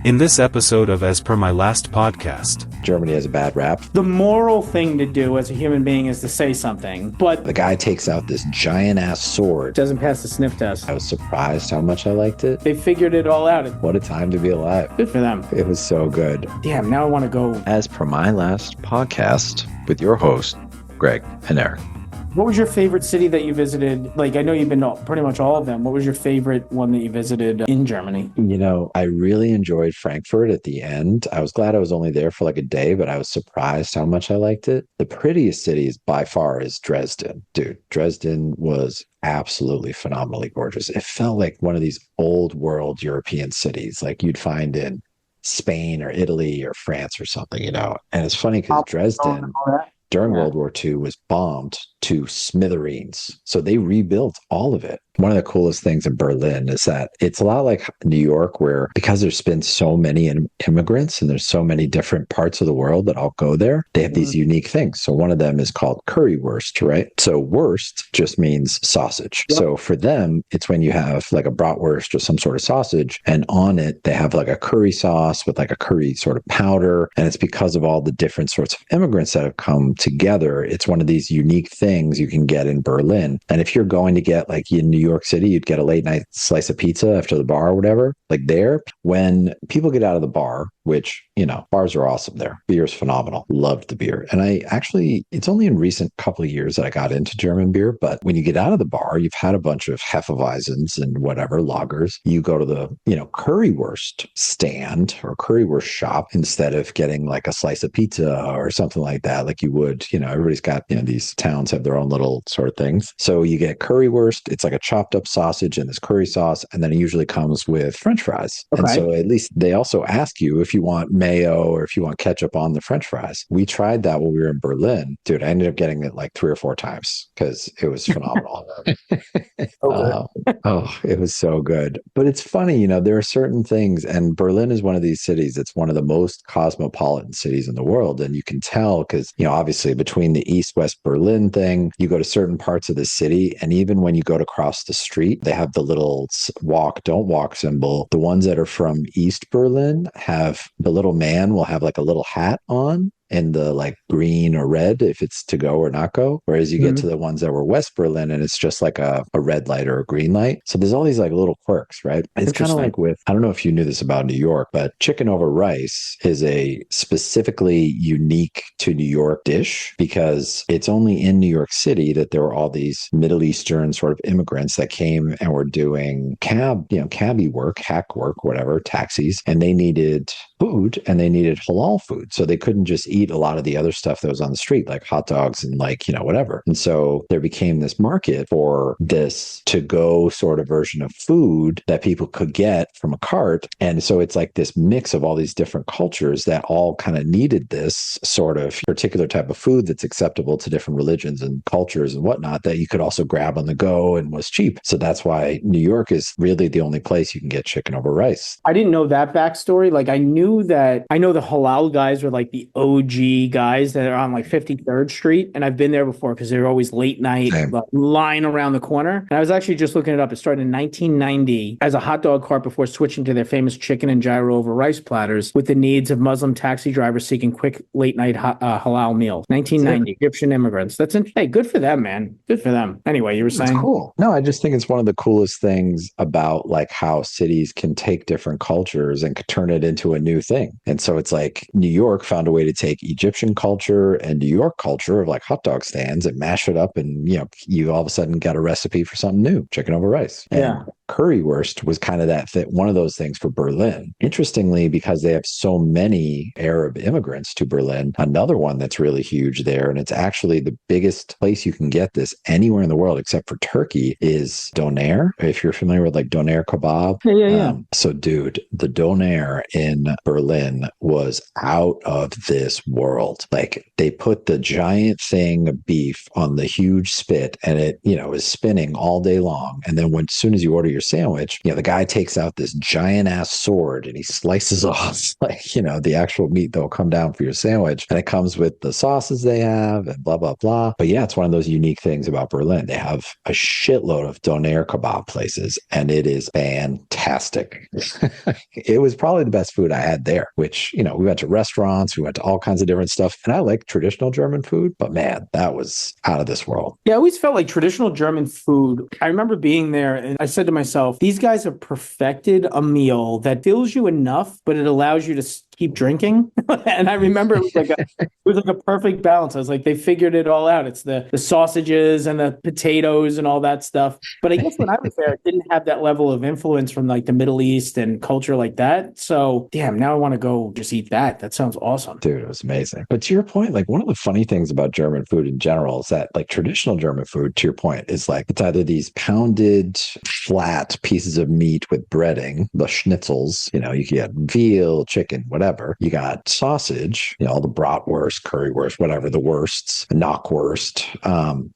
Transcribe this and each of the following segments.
In this episode of As Per My Last Podcast, Germany has a bad rap. The moral thing to do as a human being is to say something, but The guy takes out this giant ass sword. doesn't pass the sniff test. I was surprised how much I liked it. They figured it all out. What a time to be alive. Good for them. It was so good. Damn, now I want to go. As Per My Last Podcast with your host, Greg and Eric. What was your favorite city that you visited? Like, I know you've been to pretty much all of them. What was your favorite one that you visited in Germany? You know, I really enjoyed Frankfurt at the end. I was glad I was only there for like a day, but I was surprised how much I liked it. The prettiest city by far is Dresden. Dude, Dresden was absolutely phenomenally gorgeous. It felt like one of these old world European cities like you'd find in Spain or Italy or France or something, you know. And it's funny because Dresden during World War II was bombed to smithereens. So they rebuilt all of it. One of the coolest things in Berlin is that it's a lot like New York, where because there's been so many immigrants and there's so many different parts of the world that all go there, they have these unique things. So one of them is called Currywurst, right? So wurst just means sausage. Yep. So for them, it's when you have like a bratwurst or some sort of sausage, and on it, they have like a curry sauce with like a curry sort of powder. And it's because of all the different sorts of immigrants that have come together. It's one of these unique things you can get in Berlin. And if you're going to get like in New York City, you'd get a late night slice of pizza after the bar or whatever. Like there, when people get out of the bar, which, you know, bars are awesome there. Beer is phenomenal. Loved the beer. And I actually, it's only in recent couple of years that I got into German beer. But when you get out of the bar, you've had a bunch of Hefeweizens and whatever lagers. You go to the, you know, Currywurst stand or Currywurst shop instead of getting like a slice of pizza or something like that. Like you would, you know, everybody's got, you know, these towns have their own little sort of things. So you get Currywurst. It's like a chopped up sausage and this curry sauce. And then it usually comes with French fries. Okay. And so at least they also ask you if you want mayo or if you want ketchup on the French fries. We tried that when we were in Berlin. Dude, I ended up getting it like 3 or 4 times because it was phenomenal. It was so good. But it's funny, you know, there are certain things, and Berlin is one of these cities that's one of the most cosmopolitan cities in the world. And you can tell because, you know, obviously between the East-West Berlin thing, you go to certain parts of the city, and even when you go to cross the street, they have the little walk, don't walk symbol. The ones that are from East Berlin have the little man will have like a little hat on in the like green or red if it's to go or not go. Whereas you get to the ones that were West Berlin and it's just like a red light or a green light. So there's all these like little quirks, right? It's kind of like with, I don't know if you knew this about New York, but chicken over rice is a specifically unique to New York dish because it's only in New York City that there were all these Middle Eastern sort of immigrants that came and were doing cabbie work, hack work, whatever, taxis, and they needed food and they needed halal food. So they couldn't just eat a lot of the other stuff that was on the street, like hot dogs and like, you know, whatever. And so there became this market for this to-go sort of version of food that people could get from a cart. And so it's like this mix of all these different cultures that all kind of needed this sort of particular type of food that's acceptable to different religions and cultures and whatnot that you could also grab on the go and was cheap. So that's why New York is really the only place you can get chicken over rice. I didn't know that backstory. Like I know the halal guys were like the OG guys that are on like 53rd Street. And I've been there before because they're always late night line around the corner. And I was actually just looking it up. It started in 1990 as a hot dog cart before switching to their famous chicken and gyro over rice platters with the needs of Muslim taxi drivers seeking quick late night halal meals. 1990, Egyptian immigrants. Hey, good for them, man. Good for them. Anyway, you were saying? That's cool. No, I just think it's one of the coolest things about like how cities can take different cultures and turn it into a new thing. And so it's like New York found a way to take Egyptian culture and New York culture of like hot dog stands and mash it up. And, you know, you all of a sudden got a recipe for something new, chicken over rice. Yeah. And Currywurst was kind of that one of those things for Berlin. Interestingly, because they have so many Arab immigrants to Berlin, another one that's really huge there, and it's actually the biggest place you can get this anywhere in the world except for Turkey, is Donair. If you're familiar with like Donair kebab. Yeah. So dude, the Donair in Berlin was out of this world. Like they put the giant thing of beef on the huge spit and it, you know, is spinning all day long. And then as soon as you order your your sandwich, the guy takes out this giant ass sword and he slices off like, the actual meat that will come down for your sandwich. And it comes with the sauces they have and blah, blah, blah. But yeah, it's one of those unique things about Berlin. They have a shitload of Donair kebab places and it is fantastic. It was probably the best food I had there, which, we went to restaurants, we went to all kinds of different stuff. And I like traditional German food, but man, that was out of this world. Yeah, I always felt like traditional German food. I remember being there and I said to myself, these guys have perfected a meal that fills you enough, but it allows you to keep drinking. And I remember it was like a perfect balance. I was like, they figured it all out. It's the sausages and the potatoes and all that stuff. But I guess when I was there, it didn't have that level of influence from like the Middle East and culture like that. So damn, now I want to go just eat that. That sounds awesome. Dude, it was amazing. But to your point, like one of the funny things about German food in general is that like traditional German food, to your point, is like it's either these pounded flat pieces of meat with breading, the schnitzels, you get veal, chicken, whatever. You got sausage, all the bratwurst, currywurst, whatever, the wursts, knockwurst,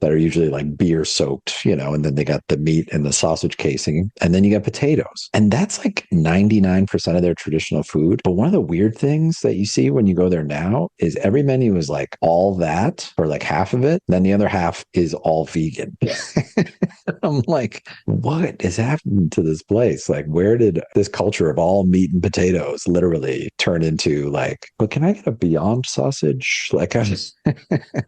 that are usually like beer soaked, and then they got the meat and the sausage casing, and then you got potatoes. And that's like 99% of their traditional food. But one of the weird things that you see when you go there now is every menu is like all that or like half of it. Then the other half is all vegan. I'm like, what is happening to this place? Like, where did this culture of all meat and potatoes literally turn into like, but can I get a Beyond sausage? Like,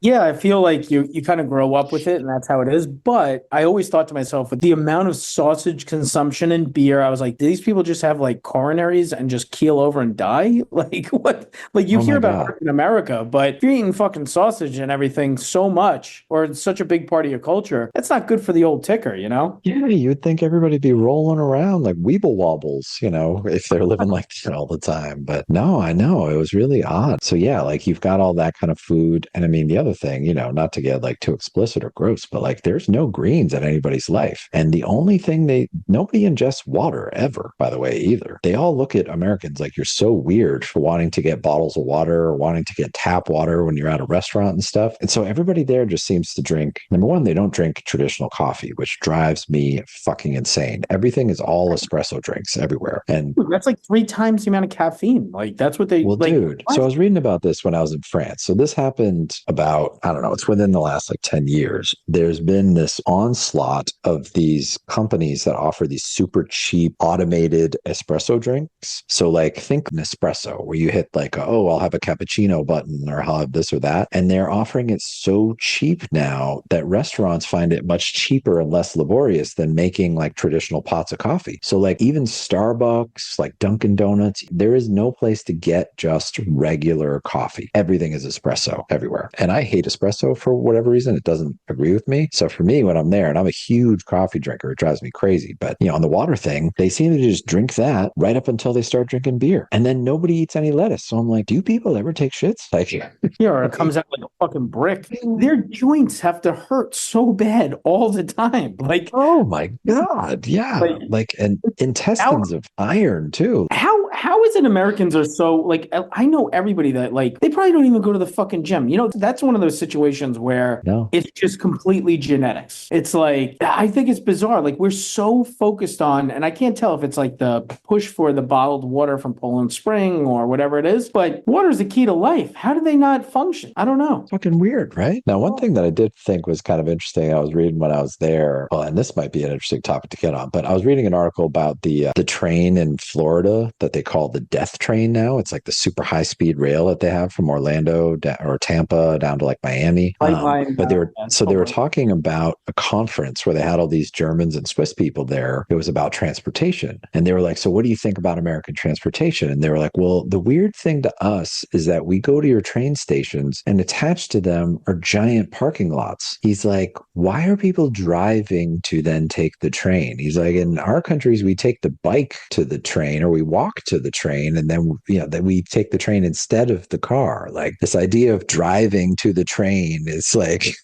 yeah, I feel like you kind of grow up with it and that's how it is. But I always thought to myself, with the amount of sausage consumption and beer, I was like, do these people just have like coronaries and just keel over and die? Like what? Like you hear about it in America, but if you're eating fucking sausage and everything so much, or it's such a big part of your culture, that's not good for the old ticker, Yeah, you'd think everybody'd be rolling around like weeble wobbles, if they're living like that all the time. But no, I know it was really odd. So yeah, like you've got all that kind of food. And I mean, the other thing, not to get like too explicit or gross, but like there's no greens in anybody's life. And the only thing nobody ingests water ever, by the way, either. They all look at Americans like you're so weird for wanting to get bottles of water or wanting to get tap water when you're at a restaurant and stuff. And so everybody there just seems to drink, number one, they don't drink traditional coffee, which drives me fucking insane. Everything is all espresso drinks everywhere. And that's like 3 times the amount of caffeine. Like that's what they dude. What? So I was reading about this when I was in France. So this happened about, I don't know, it's within the last like 10 years. There's been this onslaught of these companies that offer these super cheap automated espresso drinks. So like think Nespresso where you hit like, I'll have a cappuccino button or I'll have this or that. And they're offering it so cheap now that restaurants find it much cheaper and less laborious than making like traditional pots of coffee. So like even Starbucks, like Dunkin' Donuts, there is no place to get just regular coffee. Everything is espresso everywhere. And I hate espresso for whatever reason. It doesn't agree with me. So for me, when I'm there, and I'm a huge coffee drinker, it drives me crazy. But on the water thing, they seem to just drink that right up until they start drinking beer. And then nobody eats any lettuce. So I'm like, do people ever take shits? Like, or it comes out like a fucking brick. Their joints have to hurt so bad all the time. Like, oh my God. Yeah. Like and intestines of iron too. How is it Americans are so like, I know everybody that like, they probably don't even go to the fucking gym. That's one of those situations where it's just completely genetics. It's like, I think it's bizarre. Like we're so focused on, and I can't tell if it's like the push for the bottled water from Poland Spring or whatever it is, but water is the key to life. How do they not function? I don't know. Fucking weird, right? Now, one thing that I did think was kind of interesting, I was reading when I was there, and this might be an interesting topic to get on, but I was reading an article about the train in Florida that they call the Death Train now. It's like the super high speed rail that they have from Orlando or Tampa down to like Miami. But they were talking about a conference where they had all these Germans and Swiss people there. It was about transportation. And they were like, so what do you think about American transportation? And they were like, well, the weird thing to us is that we go to your train stations and attached to them are giant parking lots. He's like, why are people driving to then take the train? He's like, in our countries, we take the bike to the train or we walk to the train and then then we take the train instead of the car. Like this idea of driving to the train is like,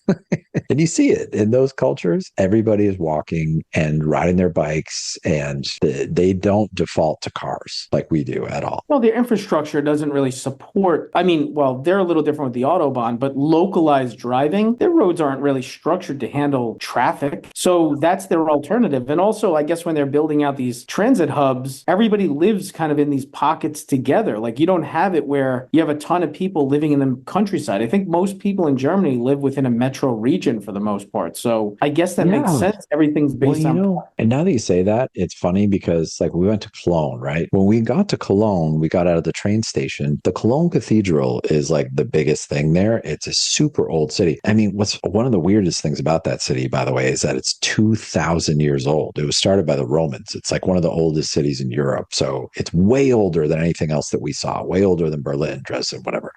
and you see it in those cultures. Everybody is walking and riding their bikes and they don't default to cars like we do at all. Well, their infrastructure doesn't really support, they're a little different with the Autobahn, but localized driving, their roads aren't really structured to handle traffic. traffic. So that's their alternative. And also, I guess when they're building out these transit hubs, everybody lives kind of in these pockets together. Like you don't have it where you have a ton of people living in the countryside. I think most people in Germany live within a metro region for the most part. So I guess that makes sense. Everything's based on. And now that you say that, it's funny because like we went to Cologne, right? When we got to Cologne, we got out of the train station. The Cologne Cathedral is like the biggest thing there. It's a super old city. I mean, what's one of the weirdest things about that city, by the way, is that it's 2,000 years old. It was started by the Romans. It's like one of the oldest cities in Europe. So it's way older than anything else that we saw, way older than Berlin, Dresden, whatever.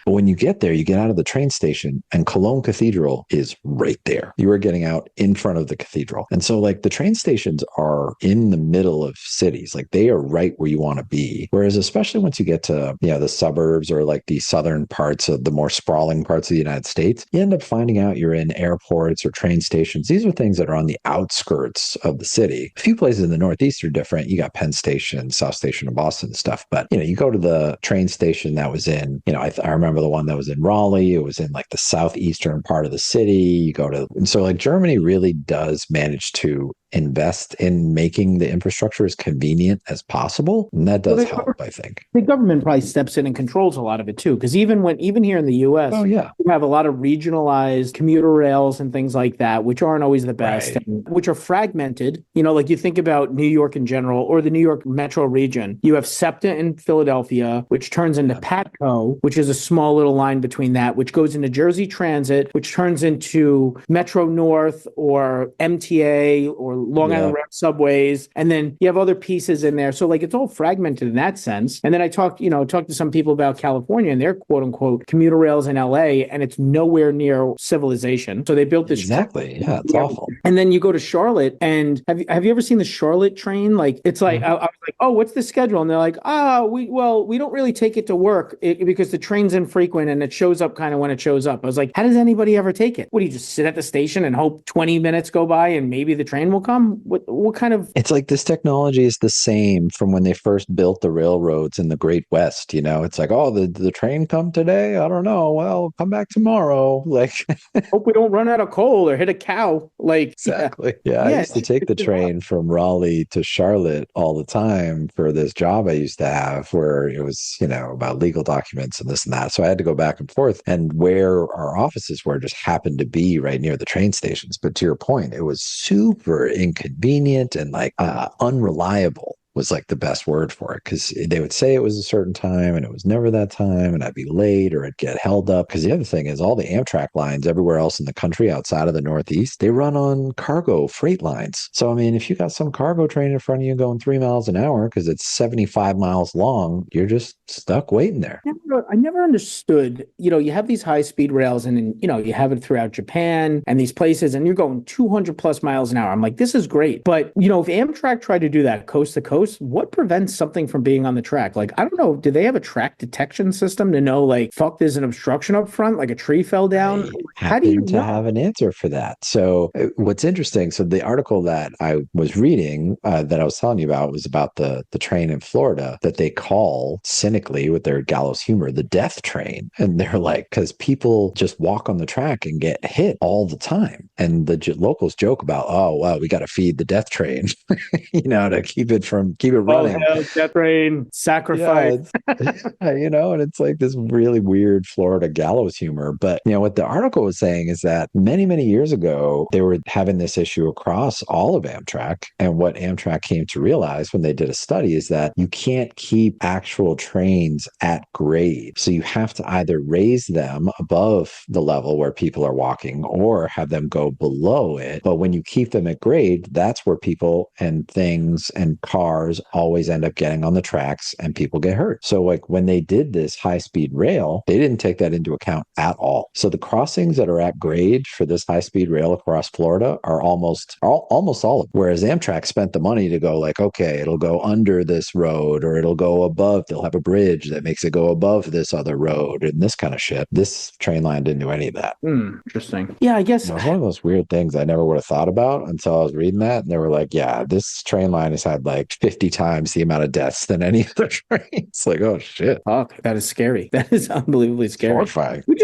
But when you get there, you get out of the train station and Cologne Cathedral is right there. You are getting out in front of the cathedral. And so like the train stations are in the middle of cities. Like they are right where you want to be. Whereas especially once you get to, the suburbs or like the southern parts of the more sprawling parts of the United States, you end up finding out you're in airports or train stations. These are things that are on the outskirts of the city. A few places in the Northeast are different. You got Penn Station, South Station of Boston and stuff. But, you go to the train station that was in, I remember the one that was in Raleigh. It was in like the southeastern part of the city. You go to, and so like Germany really does manage to invest in making the infrastructure as convenient as possible. And that does help, I think. The government probably steps in and controls a lot of it too. Because even here in the US, we have a lot of regionalized commuter rails and things like that, which aren't always the best, and which are fragmented. Like you think about New York in general or the New York metro region. You have SEPTA in Philadelphia, which turns into PATCO, which is a small little line between that, which goes into Jersey Transit, which turns into Metro North or MTA or Long Island Rail subways, and then you have other pieces in there. So like it's all fragmented in that sense. And then I talked to some people about California and their quote unquote commuter rails in LA, and it's nowhere near civilization. So they built this it's awful. And then you go to Charlotte, and have you ever seen the Charlotte train? Like it's like I was like, oh, what's the schedule? And they're like, we don't really take it to work because the train's infrequent and it shows up kind of when it shows up. I was like, how does anybody ever take it? What do you just sit at the station and hope 20 minutes go by and maybe the train will come? What kind of... It's like this technology is the same from when they first built the railroads in the Great West. It's like, oh, the train come today? I don't know. Well, come back tomorrow. Like, hope we don't run out of coal or hit a cow. Like, exactly. I used to take the train from Raleigh to Charlotte all the time for this job I used to have where it was, about legal documents and this and that. So I had to go back and forth, and where our offices were just happened to be right near the train stations. But to your point, it was super inconvenient and like unreliable was like the best word for it, because they would say it was a certain time and it was never that time, and I'd be late or it'd get held up. Because the other thing is all the Amtrak lines everywhere else in the country outside of the Northeast, they run on cargo freight lines. So, I mean, if you got some cargo train in front of you going 3 miles an hour because it's 75 miles long, you're just stuck waiting there. I never understood, you have these high speed rails and, you have it throughout Japan and these places, and you're going 200 plus miles an hour. I'm like, this is great. But, if Amtrak tried to do that coast to coast, what prevents something from being on the track? Like, I don't know, do they have a track detection system to know, like, fuck, there's an obstruction up front, like a tree fell down? How do you have an answer for that? So what's interesting, so the article that I was reading that I was telling you about was about the train in Florida that they call cynically with their gallows humor the death train. And they're like, because people just walk on the track and get hit all the time. And the locals joke about, oh, wow, we got to feed the death train, to keep it running. Oh, death train, sacrifice. And it's like this really weird Florida gallows humor. But, what the article was saying is that many, many years ago, they were having this issue across all of Amtrak. And what Amtrak came to realize when they did a study is that you can't keep actual trains at grade. So you have to either raise them above the level where people are walking or have them go below it. But when you keep them at grade, that's where people and things and cars always end up getting on the tracks and people get hurt. So like when they did this high-speed rail, they didn't take that into account at all. So the crossings that are at grade for this high-speed rail across Florida are almost all of them. Whereas Amtrak spent the money to go like, okay, it'll go under this road or it'll go above. They'll have a bridge that makes it go above this other road and this kind of shit. This train line didn't do any of that. Interesting. Yeah, I guess. It was one of those weird things I never would have thought about until I was reading that. And they were like, yeah, this train line has had like 50 times the amount of deaths than any other train. It's like, oh shit. Fuck, that is scary. That is unbelievably scary. Horrifying. We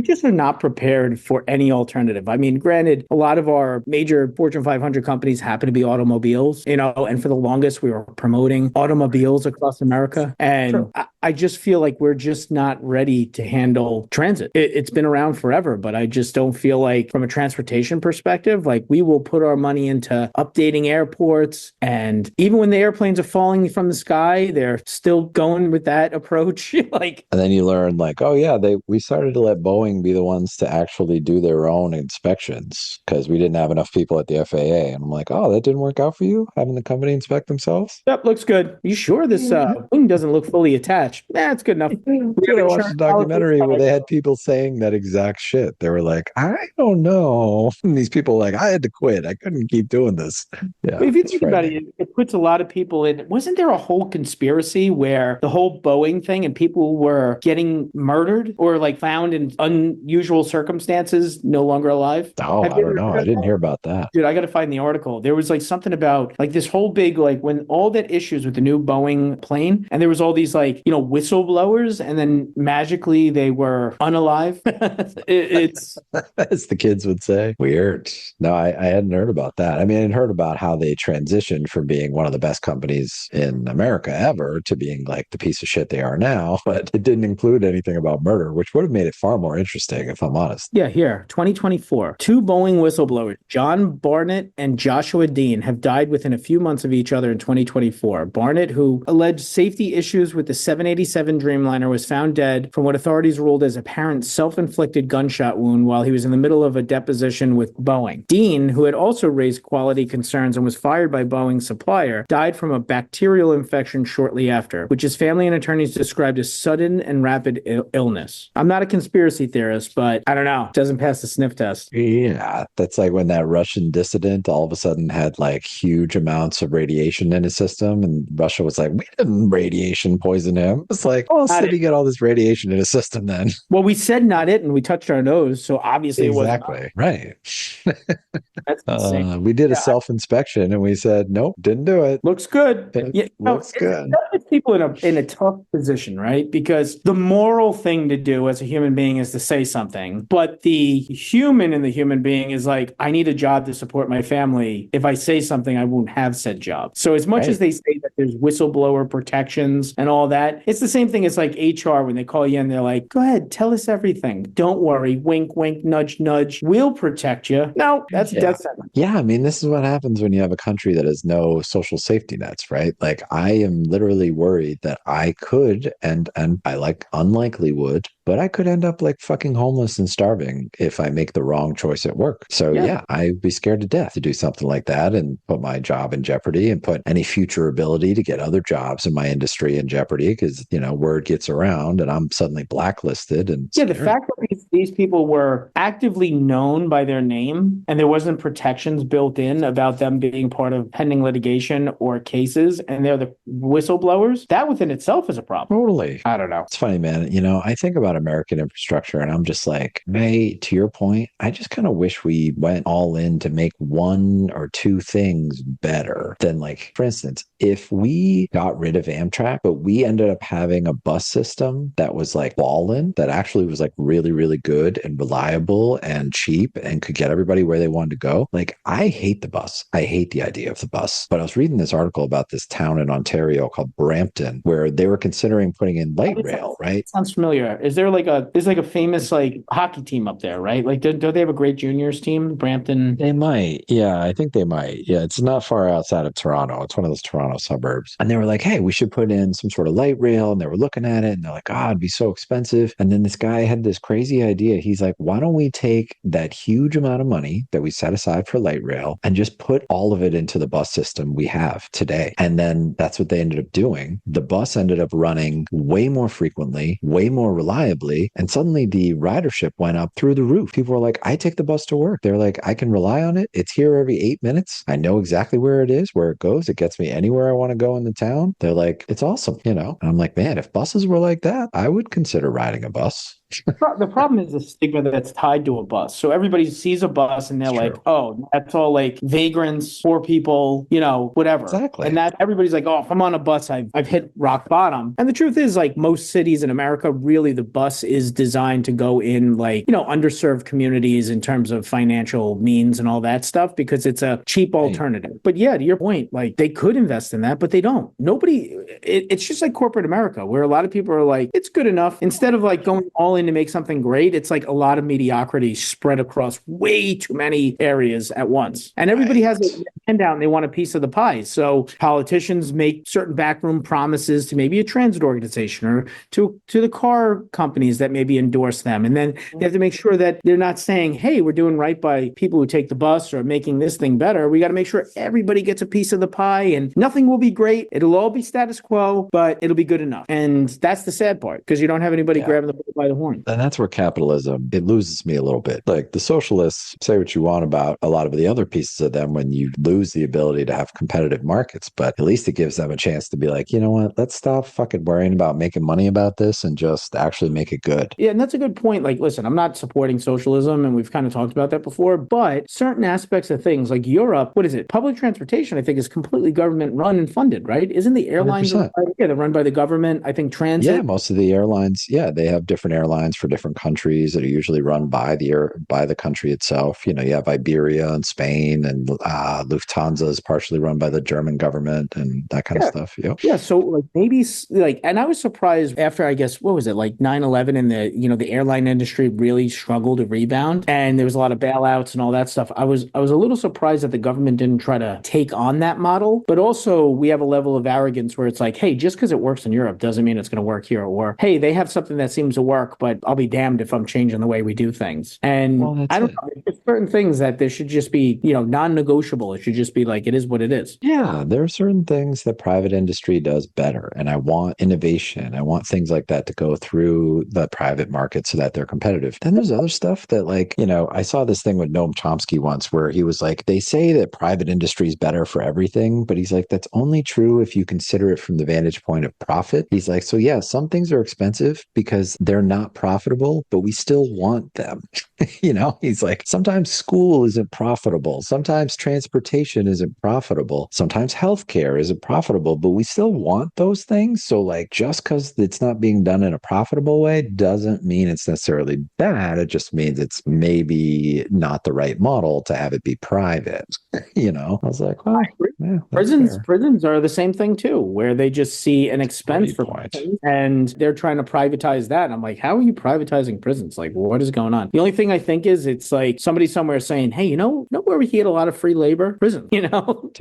just are not prepared for any alternative. I mean, granted, a lot of our major Fortune 500 companies happen to be automobiles, and for the longest we were promoting automobiles across America. And I just feel like we're just not ready to handle transit. It's been around forever, but I just don't feel like from a transportation perspective, like we will put our money into updating airports. And even when the airplanes are falling from the sky, they're still going with that approach. Like, and then you learn like, oh yeah, we started to let Boeing be the ones to actually do their own inspections because we didn't have enough people at the FAA. And I'm like, oh, that didn't work out for you, having the company inspect themselves? Yep, looks good. You sure this wing doesn't look fully attached? It's good enough. Dude, I watched a documentary where they had people saying that exact shit. They were like, I don't know. And these people were like, I had to quit. I couldn't keep doing this. Yeah, if you think about it, it puts a lot of people in. Wasn't there a whole conspiracy where the whole Boeing thing and people were getting murdered or like found in unusual circumstances, no longer alive? Oh, I don't know. I didn't hear about that. Dude, I got to find the article. There was like something about like this whole big, like when all that issues with the new Boeing plane and there was all these like, whistleblowers and then magically they were unalive. It's as the kids would say. Weird. No, I hadn't heard about that. I mean, I'd heard about how they transitioned from being one of the best companies in America ever to being like the piece of shit they are now, but it didn't include anything about murder, which would have made it far more interesting, if I'm honest. Yeah, here, 2024. 2 Boeing whistleblowers, John Barnett and Joshua Dean, have died within a few months of each other in 2024. Barnett, who alleged safety issues with the 787 Dreamliner, was found dead from what authorities ruled as apparent self-inflicted gunshot wound while he was in the middle of a deposition with Boeing. Dean, who had also raised quality concerns and was fired by Boeing's supplier, died from a bacterial infection shortly after, which his family and attorneys described as sudden and rapid illness. I'm not a conspiracy theorist, but I don't know. It doesn't pass the sniff test. Yeah, that's like when that Russian dissident all of a sudden had like huge amounts of radiation in his system, and Russia was like, we didn't radiation poison him. It's like, oh, so did he get all this radiation in his system then? Well, we said not it, and we touched our nose, so obviously exactly. It wasn't. Right. That's insane. We did a self-inspection and we said, nope, didn't do it. Looks good. Looks good. That puts people in a tough position, right? Because the moral thing to do as a human being is to say something, but the human in the human being is like, I need a job to support my family. If I say something, I won't have said job. So as much as they say that there's whistleblower protections and all that, it's the same thing as like HR when they call you in, they're like, go ahead, tell us everything. Don't worry. Wink, wink, nudge, nudge. We'll protect you. No, that's a death sentence. Yeah, I mean, this is what happens when you have a country that has no social safety nets, right? Like, I am literally worried that I could, and I like unlikely would, but I could end up like fucking homeless and starving if I make the wrong choice at work. So yeah, I'd be scared to death to do something like that and put my job in jeopardy and put any future ability to get other jobs in my industry in jeopardy because, word gets around and I'm suddenly blacklisted. And the fact that these people were actively known by their name and there wasn't protections built in about them being part of pending litigation or cases and they're the whistleblowers, that within itself is a problem. Totally. I don't know. It's funny, man. I think about American infrastructure and I'm just like, hey, to your point, I just kind of wish we went all in to make one or two things better than, like, for instance, if we got rid of Amtrak, but we ended up having a bus system that was like ballin', that actually was like really, really good and reliable and cheap and could get everybody where they wanted to go. Like, I hate the bus. I hate the idea of the bus. But I was reading this article about this town in Ontario called Brampton, where they were considering putting in light rail, right? Sounds familiar. Is there like a famous like hockey team up there, right? Like, don't they have a great juniors team, Brampton? They might. Yeah, I think they might. Yeah, it's not far outside of Toronto. It's one of those Toronto suburbs. And they were like, hey, we should put in some sort of light rail. And they were looking at it and they're like, oh, it'd be so expensive. And then this guy had this crazy idea. He's like, why don't we take that huge amount of money that we set aside for light rail and just put all of it into the bus system we have today? And then that's what they ended up doing. The bus ended up running way more frequently, way more reliably. And suddenly the ridership went up through the roof. People were like, I take the bus to work. They're like, I can rely on it. It's here every 8 minutes. I know exactly where it is, where it goes. It gets me anywhere I want to go in the town. They're like, it's awesome, And I'm like, man, if buses were like that, I would consider riding a bus. The problem is the stigma that's tied to a bus. So everybody sees a bus and they're It's like, true. oh, that's all like vagrants, poor people, whatever. Exactly. And that everybody's like, oh, if I'm on a bus, I've hit rock bottom. And the truth is, like most cities in America, really the bus is designed to go in like, underserved communities in terms of financial means and all that stuff because it's a cheap alternative. But yeah, to your point, like they could invest in that, but they don't. It's just like corporate America, where a lot of people are like, it's good enough. Instead of like going all in to make something great, it's like a lot of mediocrity spread across way too many areas at once. And everybody has a handout and they want a piece of the pie. So politicians make certain backroom promises to maybe a transit organization or to the car companies that maybe endorse them. And then they have to make sure that they're not saying, hey, we're doing right by people who take the bus or making this thing better. We got to make sure everybody gets a piece of the pie and nothing will be great. It'll all be status quo, but it'll be good enough. And that's the sad part because you don't have anybody grabbing the bull by the horn. And that's where capitalism, it loses me a little bit. Like the socialists say what you want about a lot of the other pieces of them when you lose the ability to have competitive markets, but at least it gives them a chance to be like, you know what, let's stop fucking worrying about making money about this and just actually make it good. Yeah, and that's a good point. Like, listen, I'm not supporting socialism, and we've kind of talked about that before, but certain aspects of things like Europe, what is it? Public transportation, I think, is completely government run and funded, right? Isn't the airlines, they're run by the government? I think transit. Yeah, most of the airlines, they have different airlines for different countries that are usually run by the country itself. You have Iberia and Spain, and Lufthansa is partially run by the German government and that kind of stuff. Yeah, so like maybe like, and I was surprised after, I guess, what was it, like 9/11 and the airline industry really struggled to rebound and there was a lot of bailouts and all that stuff. I was a little surprised that the government didn't try to take on that model, but also we have a level of arrogance where it's like, hey, just because it works in Europe doesn't mean it's going to work here, or hey, they have something that seems to work, but I'll be damned if I'm changing the way we do things. And I don't know, there's certain things that there should just be, non-negotiable. It should just be like, it is what it is. Yeah, there are certain things that private industry does better. And I want innovation. I want things like that to go through the private market so that they're competitive. Then there's other stuff that like, I saw this thing with Noam Chomsky once where he was like, they say that private industry is better for everything, but he's like, that's only true if you consider it from the vantage point of profit. He's like, so yeah, some things are expensive because they're not profitable, but we still want them. He's like, sometimes school isn't profitable. Sometimes transportation isn't profitable. Sometimes healthcare isn't profitable, but we still want those things. So like, just because it's not being done in a profitable way doesn't mean it's necessarily bad. It just means it's maybe not the right model to have it be private. I was like, well, yeah, prisons are the same thing too, where they just see an expense for prisons and they're trying to privatize that. And I'm like, how are you privatizing prisons? Like, what is going on? The only thing I think is it's like somebody somewhere saying, hey, you know where we get a lot of free labor? Prison, Dude,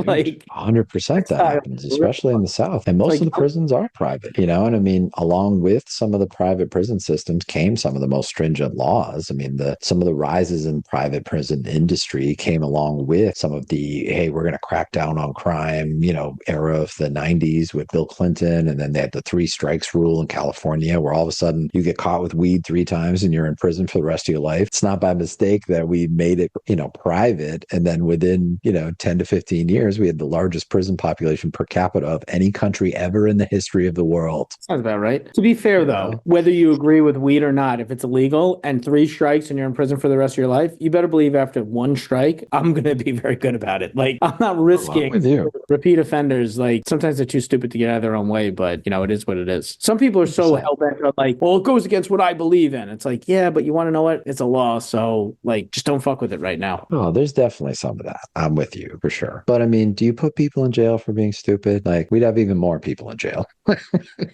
like 100% that happens, especially in the South. And most of the prisons are private, and I mean, along with some of the private prison systems came some of the most stringent laws. I mean, some of the rises in private prison industry came along with some of the, hey, we're going to crack down on crime, era of the 90s with Bill Clinton. And then they had the 3 strikes rule in California, where all of a sudden you get caught with weed 3 times and you're in prison for the rest of your life. It's not by mistake that we made it, private. And then within, 10 to 15 years, we had the largest prison population per capita of any country ever in the history of the world. Sounds about right. To be fair, though, whether you agree with weed or not, if it's illegal and 3 strikes and you're in prison for the rest of your life, you better believe after 1 strike, I'm going to be very good about it. Like, I'm not risking repeat offenders. Like, sometimes they're too stupid to get out of their own way, but, it is what it is. Some people are so hell-bent on like, well, it goes against what I believe in. It's like, yeah, but you want to know what? It's a law. So, like, just don't fuck with it right now. Oh, there's definitely some of that. I'm with you for sure. But I mean, do you put people in jail for being stupid? Like, we'd have even more people in jail.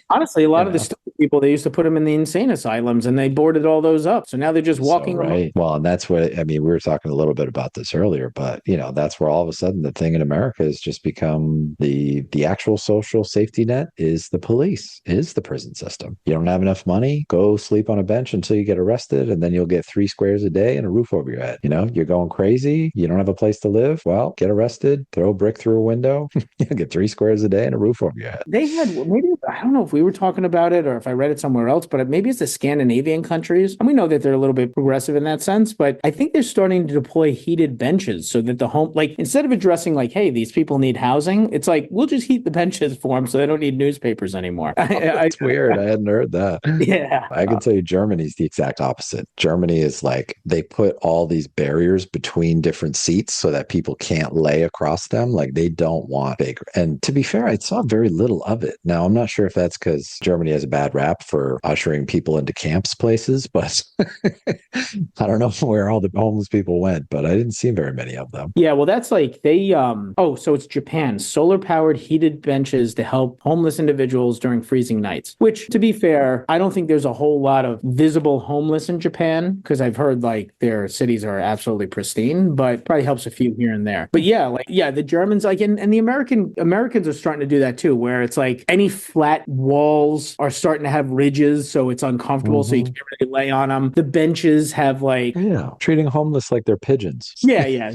Honestly, a lot of the stupid people, they used to put them in the insane asylums and they boarded all those up. So now they're just walking right. Well, and that's what, I mean, we were talking a little bit about this earlier, but that's where all of a sudden the thing in America has just become the actual social safety net is the police, is the prison system. You don't have enough money, go sleep on a bench until you get arrested, and then you'll get 3 squares a day and a roof over your head. You're going crazy, you don't have a place to live, well, get arrested, throw a brick through a window, you get 3 squares a day and a roof over your head. They had, maybe, I don't know if we were talking about it or if I read it somewhere else, but maybe it's the Scandinavian countries. And we know that they're a little bit progressive in that sense, but I think they're starting to deploy heated benches so that the home, like instead of addressing like, hey, these people need housing, it's like, we'll just heat the benches for them so they don't need newspapers anymore. That's weird. I hadn't heard that. Yeah. I can tell you Germany's the exact opposite. Germany is like, they put all these barriers between different seats so that people can't lay across them. Like they don't want big. And to be fair, I saw very little of it. Now, I'm not sure if that's because Germany has a bad rap for ushering people into camps places, but I don't know where all the homeless people went, but I didn't see very many of them. Yeah, well, that's like so it's Japan, solar powered heated benches to help homeless individuals during freezing nights, which to be fair, I don't think there's a whole lot of visible homeless in Japan because I've heard like their cities are absolutely pristine, but probably helps a few here and there. But yeah, the Germans and the Americans are starting to do that too, where it's like any flat walls are starting to have ridges, so it's uncomfortable, so you can't really lay on them. The benches have like treating homeless like they're pigeons. Yeah.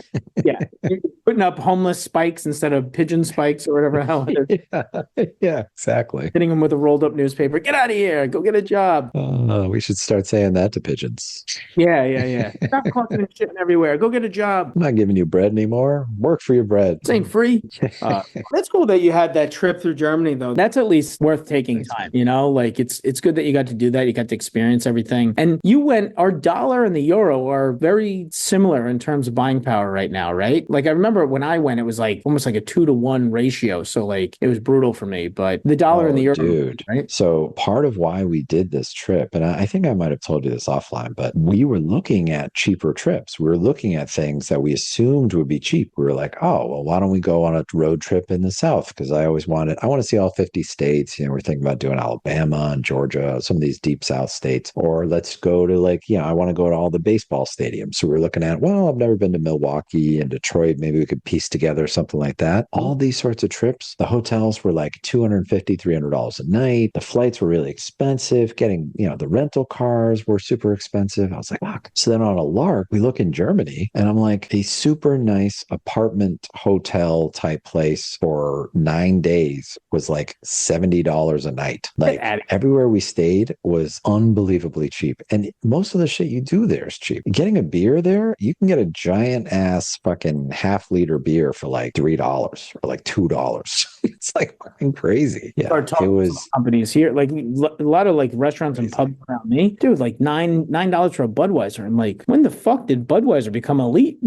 Putting up homeless spikes instead of pigeon spikes or whatever the hell. Yeah, exactly. Hitting them with a rolled up newspaper. Get out of here. Go get a job. We should start saying that to pigeons. Yeah. Stop clucking and shitting everywhere. Go get a job. I'm not giving you bread anymore. Work for your bread. This ain't free. That's cool that you had that trip through Germany, though. That's at least worth taking time. You know, like it's good that you got to do that. You got to experience everything. And you went, our dollar and the euro are very similar in terms of buying power right now, right? Like I remember when I went, it was like almost like a 2-to-1 ratio. So like it was brutal for me, but the dollar and the euro. Dude. Right? So part of why we did this trip, and I think I might have told you this offline, but we were looking at cheaper trips. We were looking at things that we assumed would be cheap. We were like, oh, well, why don't we go on a road trip in the South? Because I want to see all 50 states. You know, we're thinking about doing Alabama and Georgia, some of these deep South states, or let's go to I want to go to all the baseball stadiums. So we're looking at, well, I've never been to Milwaukee and Detroit. Maybe we could piece together something like that. All these sorts of trips, the hotels were like $250, $300 a night. The flights were really expensive. Getting, the rental cars were super expensive. I was like, fuck. So then on a lark, we look in Germany and I'm like, a super nice apartment hotel type place for 9 days was like $70 a night. Like everywhere we stayed was unbelievably cheap. And most of the shit you do there is cheap. Getting a beer there, you can get a giant ass fucking half-liter beer for like $3 or like $2. It's like fucking crazy. Yeah, it was companies here, like a lot of like restaurants and pubs around me, dude, like $9 for a Budweiser. I'm like, when the fuck did Budweiser become elite?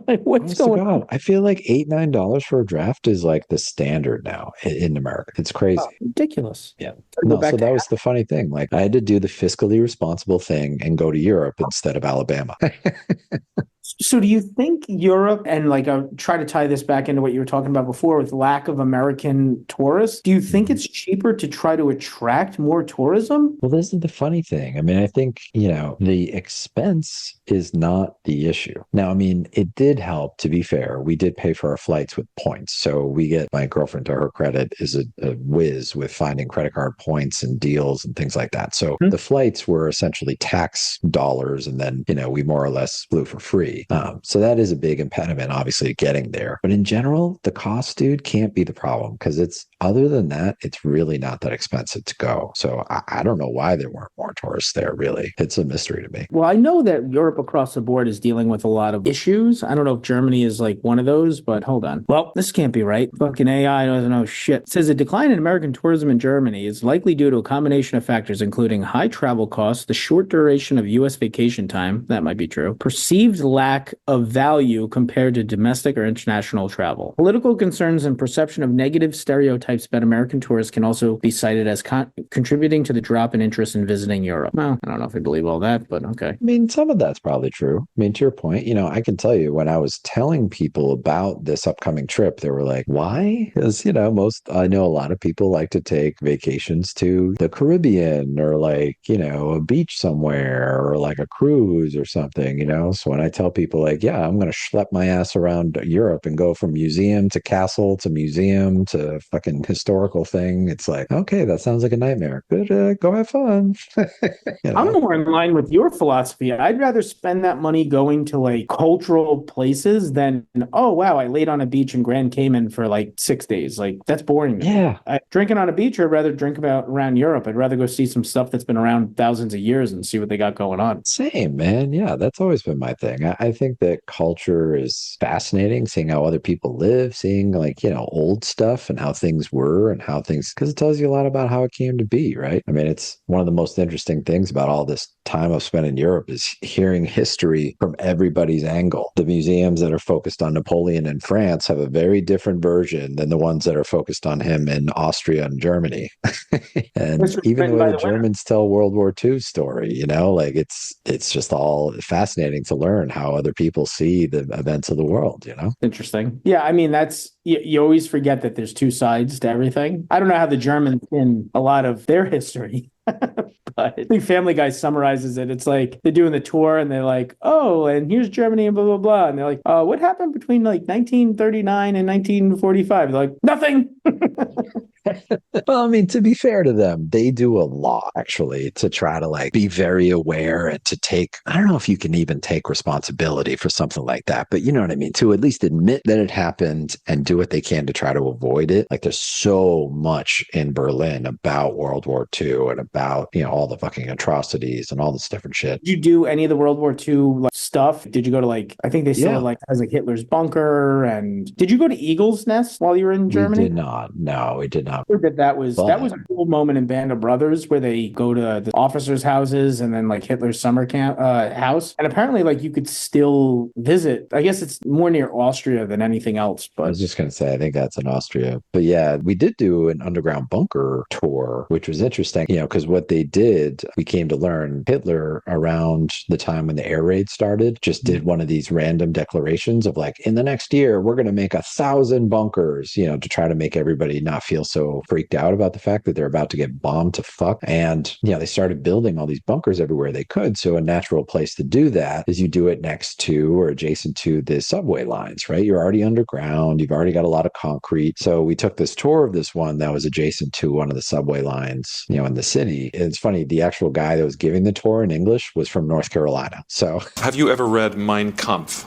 Like, what's going on? I feel like $8-9 for a draft is like the standard now in America. It's crazy. Ridiculous. Yeah. No, so that was the funny thing. Like I had to do the fiscally responsible thing and go to Europe instead of Alabama. So do you think Europe, and like I'll try to tie this back into what you were talking about before with lack of American tourists, do you think it's cheaper to try to attract more tourism? Well, this is the funny thing. I mean, I think, the expense is not the issue. Now, I mean, it did help, to be fair. We did pay for our flights with points. So my girlfriend, to her credit, is a whiz with finding credit card points and deals and things like that. So the flights were essentially tax dollars. And then, we more or less flew for free. So that is a big impediment, obviously, getting there. But in general, the cost, dude, can't be the problem because other than that, it's really not that expensive to go. So I don't know why there weren't more tourists there, really. It's a mystery to me. Well, I know that Europe across the board is dealing with a lot of issues. I don't know if Germany is like one of those, but hold on. Well, this can't be right. Fucking AI doesn't know shit. It says a decline in American tourism in Germany is likely due to a combination of factors, including high travel costs, the short duration of U.S. vacation time, that might be true, perceived lack of value compared to domestic or international travel. Political concerns and perception of negative stereotypes about American tourists can also be cited as contributing to the drop in interest in visiting Europe. Well, I don't know if I believe all that, but okay. I mean, some of that's probably true. I mean, to your point, I can tell you when I was telling people about this upcoming trip, they were like, why? Because, I know a lot of people like to take vacations to the Caribbean or like, a beach somewhere or like a cruise or something, So when I tell tell people like, yeah, I'm going to schlep my ass around Europe and go from museum to castle to museum to fucking historical thing. It's like, okay, that sounds like a nightmare. But go have fun. I'm more in line with your philosophy. I'd rather spend that money going to like cultural places than, oh, wow, I laid on a beach in Grand Cayman for like 6 days. Like, that's boring. Yeah. Drinking on a beach, I'd rather drink around Europe. I'd rather go see some stuff that's been around thousands of years and see what they got going on. Same, man. Yeah, that's always been my thing. I think that culture is fascinating, seeing how other people live, seeing like, old stuff and how things were and how things, because it tells you a lot about how it came to be, right? I mean, it's one of the most interesting things about all this time I've spent in Europe is hearing history from everybody's angle. The museums that are focused on Napoleon in France have a very different version than the ones that are focused on him in Austria and Germany. And even the way the Germans tell World War II story, like it's just all fascinating to learn how other people see the events of the world, Interesting. Yeah, I mean, that's you always forget that there's two sides to everything. I don't know how the Germans in a lot of their history. But I think Family Guy summarizes it. It's like they're doing the tour and they're like, oh, and here's Germany and blah, blah, blah. And they're like, what happened between like 1939 and 1945? They're like, nothing. Well, I mean, to be fair to them, they do a lot actually to try to like be very aware and to take, I don't know if you can even take responsibility for something like that, but you know what I mean? To at least admit that it happened and do what they can to try to avoid it. Like there's so much in Berlin about World War II and about, all the fucking atrocities and all this different shit. Did you do any of the World War II stuff? Did you go to like, I think they still has like Hitler's bunker, and did you go to Eagle's Nest while you were in Germany? We did not. No, we did not. That was a cool moment in Band of Brothers where they go to the officers' houses and then like Hitler's summer camp house, and apparently like you could still visit. I guess it's more near Austria than anything else. But I was just gonna say I think that's in Austria. But yeah, we did do an underground bunker tour, which was interesting. Because what they did, we came to learn Hitler around the time when the air raid started, just did one of these random declarations of like, in the next year we're going to make 1,000 bunkers, to try to make everybody not feel so freaked out about the fact that they're about to get bombed to fuck. And they started building all these bunkers everywhere they could. So a natural place to do that is you do it next to or adjacent to the subway lines, right? You're already underground. You've already got a lot of concrete. So we took this tour of this one that was adjacent to one of the subway lines, in the city. It's funny, the actual guy that was giving the tour in English was from North Carolina. So have you ever read Mein Kampf?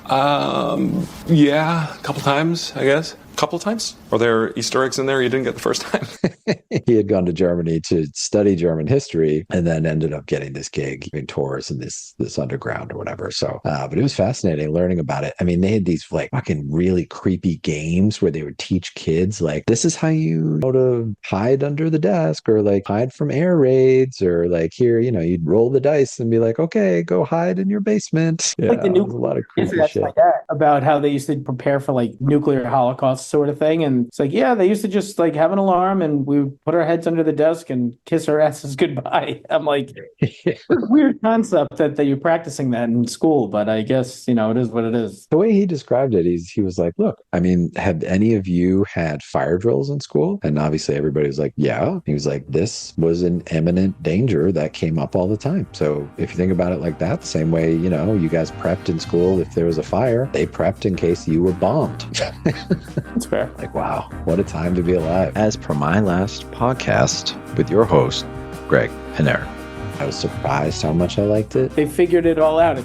Yeah, a couple times, I guess. Couple times? Are there Easter eggs in there you didn't get the first time? He had gone to Germany to study German history and then ended up getting this gig in tours in this underground or whatever. So, but it was fascinating learning about it. I mean, they had these like fucking really creepy games where they would teach kids like, this is how you go to hide under the desk or like hide from air raids or like here, you'd roll the dice and be like, okay, go hide in your basement. Yeah, like the a lot of creepy shit. Like that, about how they used to prepare for like nuclear holocaust sort of thing. And it's like, yeah, they used to just like have an alarm and we would put our heads under the desk and kiss our asses goodbye. I'm like, it's a weird concept that you're practicing that in school, but I guess, it is what it is. The way he described it, he was like, look, I mean, have any of you had fire drills in school? And obviously everybody was like, yeah. He was like, this was an imminent danger that came up all the time. So if you think about it like that, the same way, you guys prepped in school if there was a fire, they prepped in case you were bombed. That's fair. Like, wow, what a time to be alive. As per my last podcast with your host, Greg and Eric. I was surprised how much I liked it. They figured it all out.